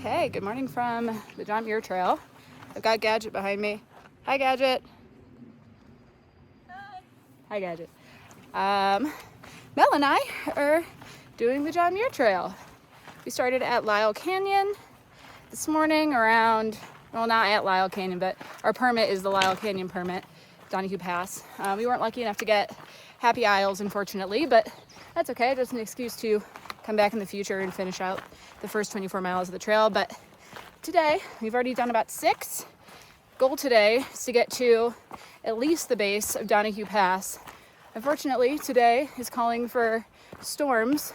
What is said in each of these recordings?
Okay, good morning from the John Muir Trail. I've got Gadget behind me. Hi, Gadget. Hi. Hi, Gadget. Mel and I are doing the John Muir Trail. We started at Lyle Canyon this morning around, well, not at Lyle Canyon, but our permit is the Lyle Canyon permit, Donahue Pass. We weren't lucky enough to get Happy Isles, unfortunately, but that's okay. Just an excuse to come back in the future and finish out the first 24 miles of the trail. But today, we've already done about 6. Goal today is to get to at least the base of Donahue Pass. Unfortunately, today is calling for storms.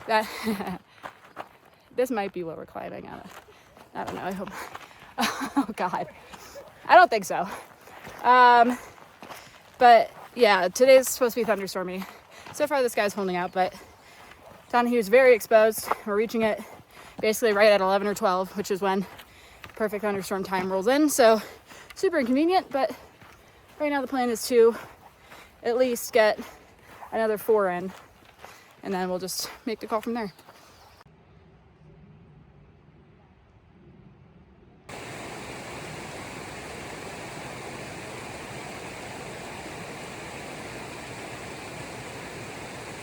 That this might be what we're climbing. I don't know. I hope. Oh God, I don't think so. But yeah, today's supposed to be thunderstormy. So far, the sky's holding out, but Donahue is very exposed. We're reaching it basically right at 11 or 12, which is when perfect thunderstorm time rolls in. So super inconvenient, but right now the plan is to at least get another 4 in, and then we'll just make the call from there.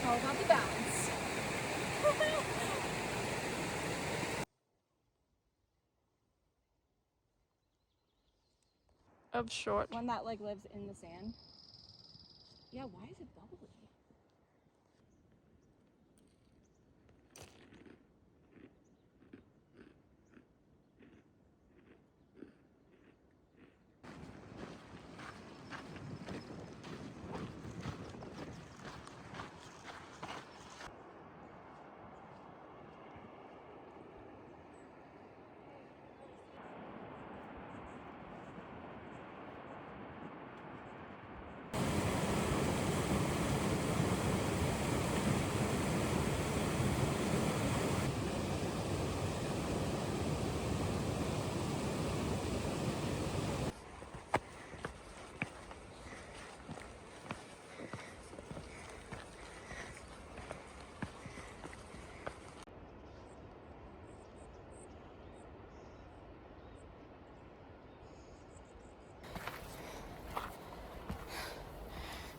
All about the balance. Of short. One that like lives in the sand. Yeah, why is it bubbly?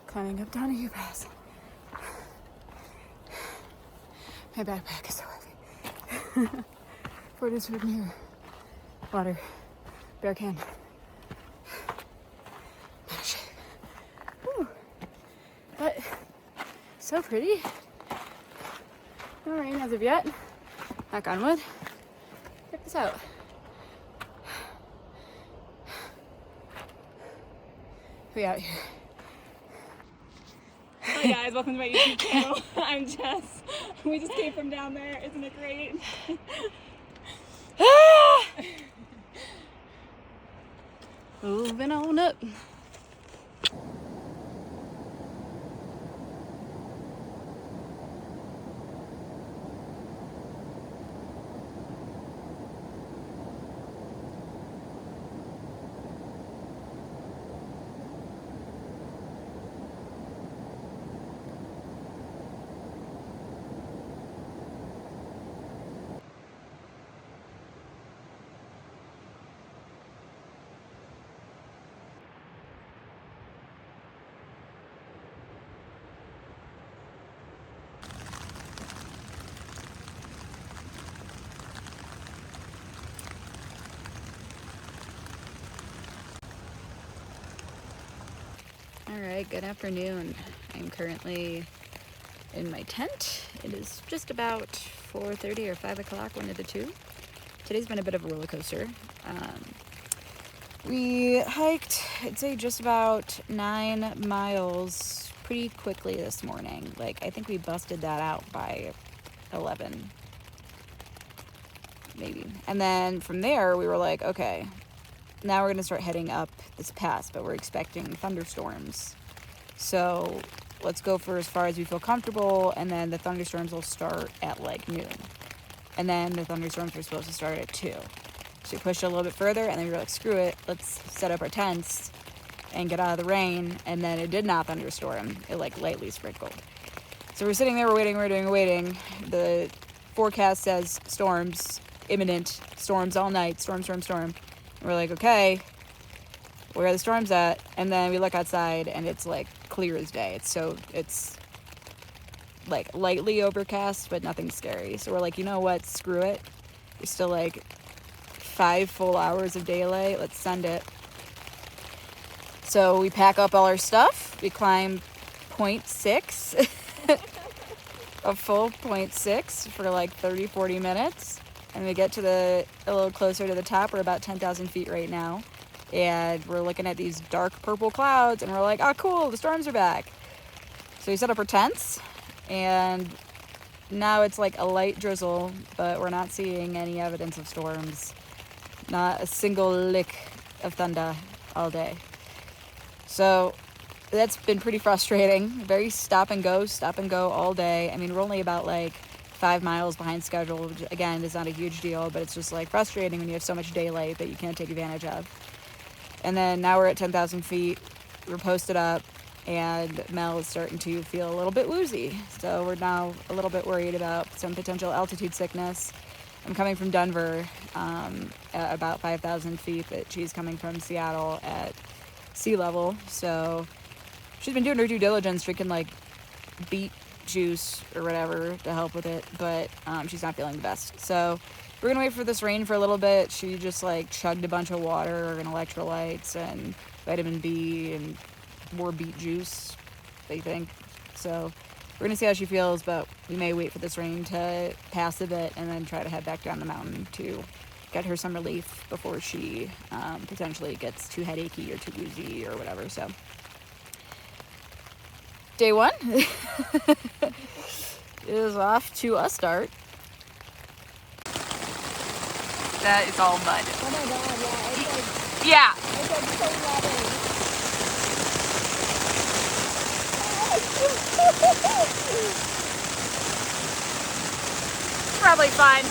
Climbing up Donahue Pass. My backpack is so heavy. 40 souvenir. Water. Bear can. Whew. But so pretty. No rain as of yet. Knock on wood. Check this out. We out here. Hi guys, welcome to my YouTube channel. I'm Jess. We just came from down there. Isn't it great? Moving on up. Alright, good afternoon. I'm currently in my tent. It is just about 4:30 or 5 o'clock, one of the two. Today's been a bit of a roller coaster. We hiked, I'd say, just about 9 miles pretty quickly this morning. Like, I think we busted that out by 11, maybe. And then from there, we were like, okay, now we're going to start heading up this pass, but we're expecting thunderstorms. So let's go for as far as we feel comfortable, and then the thunderstorms will start at like noon. And then the thunderstorms were supposed to start at 2. So we pushed it a little bit further, and then we were like, screw it, let's set up our tents and get out of the rain. And then it did not thunderstorm. It like lightly sprinkled. So we're sitting there, we're waiting. The forecast says storms, imminent, storms all night, storm. And we're like, okay, where are the storms at? And then we look outside and it's like clear as day. It's like lightly overcast, but nothing scary. So we're like, you know what? Screw it. There's still like 5 full hours of daylight. Let's send it. So we pack up all our stuff. We climb 0.6, a full 0.6 for like 30, 40 minutes. And we get to a little closer to the top. We're about 10,000 feet right now. And we're looking at these dark purple clouds and we're like, oh, cool, the storms are back. So we set up our tents and now it's like a light drizzle, but we're not seeing any evidence of storms. Not a single lick of thunder all day. So that's been pretty frustrating. Very stop and go all day. I mean, we're only about like 5 miles behind schedule, which again is not a huge deal, but it's just like frustrating when you have so much daylight that you can't take advantage of. And then now we're at 10,000 feet. We're posted up. And Mel is starting to feel a little bit woozy. So we're now a little bit worried about some potential altitude sickness. I'm coming from Denver at about 5,000 feet, but she's coming from Seattle at sea level. So she's been doing her due diligence, drinking like beet juice or whatever to help with it, but she's not feeling the best. So we're gonna wait for this rain for a little bit. She just like chugged a bunch of water and electrolytes and vitamin B and more beet juice, they think. So we're gonna see how she feels, but we may wait for this rain to pass a bit and then try to head back down the mountain to get her some relief before she potentially gets too headachy or too woozy or whatever. So day 1 is off to a start. That is all mud. Oh my god, Yeah. it's like so level. Probably fine.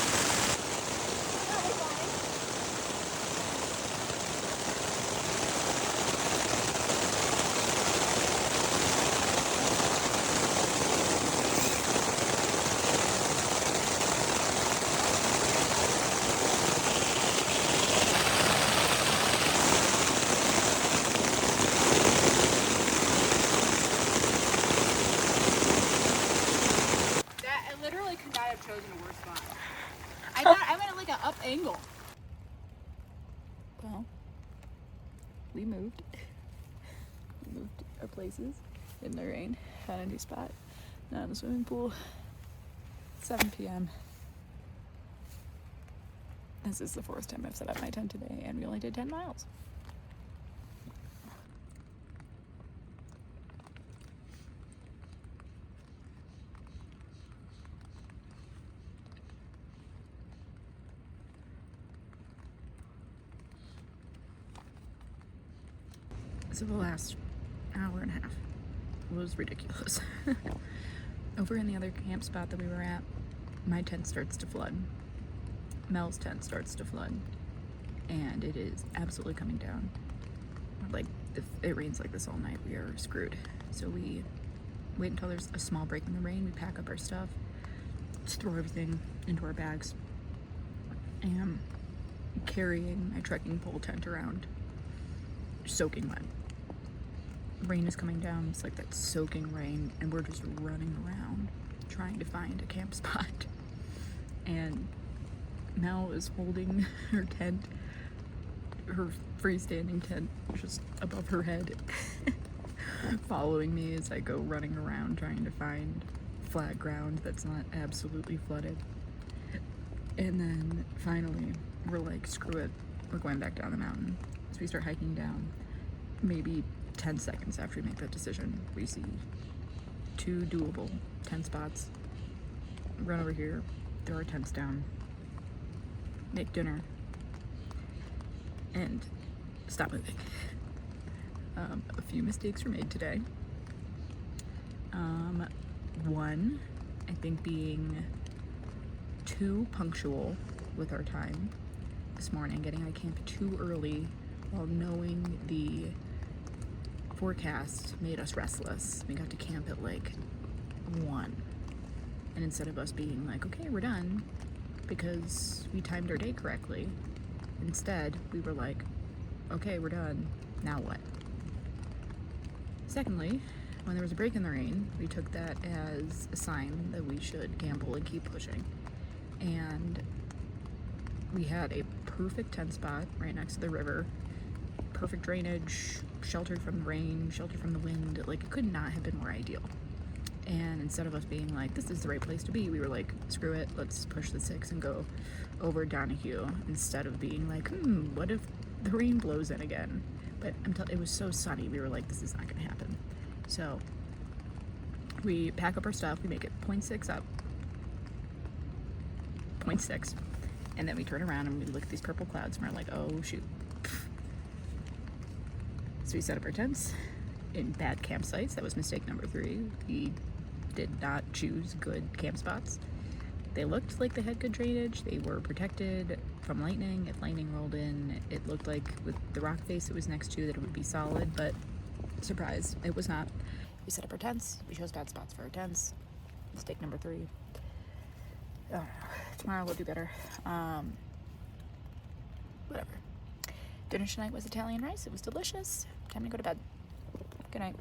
I literally could not have chosen a worse spot. I thought I went at like an up angle. Well, we moved. We moved our places in the rain. Found a new spot. Now in the swimming pool. 7 p.m. This is the 4th time I've set up my tent today, and we only did 10 miles. So the last hour and a half was ridiculous. Over in the other camp spot that we were at, my tent starts to flood. Mel's tent starts to flood. And it is absolutely coming down. Like, if it rains like this all night, we are screwed. So we wait until there's a small break in the rain, we pack up our stuff, just throw everything into our bags. And I'm carrying my trekking pole tent around, soaking wet. Rain is coming down, it's like that soaking rain, and we're just running around trying to find a camp spot. And Mel is holding her tent, her freestanding tent, just above her head, following me as I go running around trying to find flat ground that's not absolutely flooded. And then finally, we're like, screw it, we're going back down the mountain. So we start hiking down. Maybe 10 seconds after we make that decision, we see 2 doable tent spots. Run over here, throw our tents down, make dinner, and stop moving. A few mistakes were made today. One, I think being too punctual with our time this morning, getting out of camp too early while knowing the forecast made us restless. We got to camp at like 1. And instead of us being like, okay, we're done because we timed our day correctly, instead we were like, okay, we're done, now what? Secondly, when there was a break in the rain, we took that as a sign that we should gamble and keep pushing. And we had a perfect tent spot right next to the river, perfect drainage, sheltered from the rain, sheltered from the wind. Like, it could not have been more ideal. And instead of us being like, this is the right place to be, we were like, screw it, let's push the 6 and go over Donahue, instead of being like, what if the rain blows in again? But it was so sunny, we were like, this is not gonna happen. So we pack up our stuff, we make it 0.6 up, 0.6, and then we turn around and we look at these purple clouds and we're like, oh shoot. So we set up our tents in bad campsites. That was mistake number 3. We did not choose good camp spots. They looked like they had good drainage. They were protected from lightning. If lightning rolled in, it looked like with the rock face it was next to that it would be solid, but surprise, it was not. We set up our tents. We chose bad spots for our tents. Mistake number 3. Oh, tomorrow we'll do better. Whatever. Dinner tonight was Italian rice. It was delicious. Time to go to bed. Good night.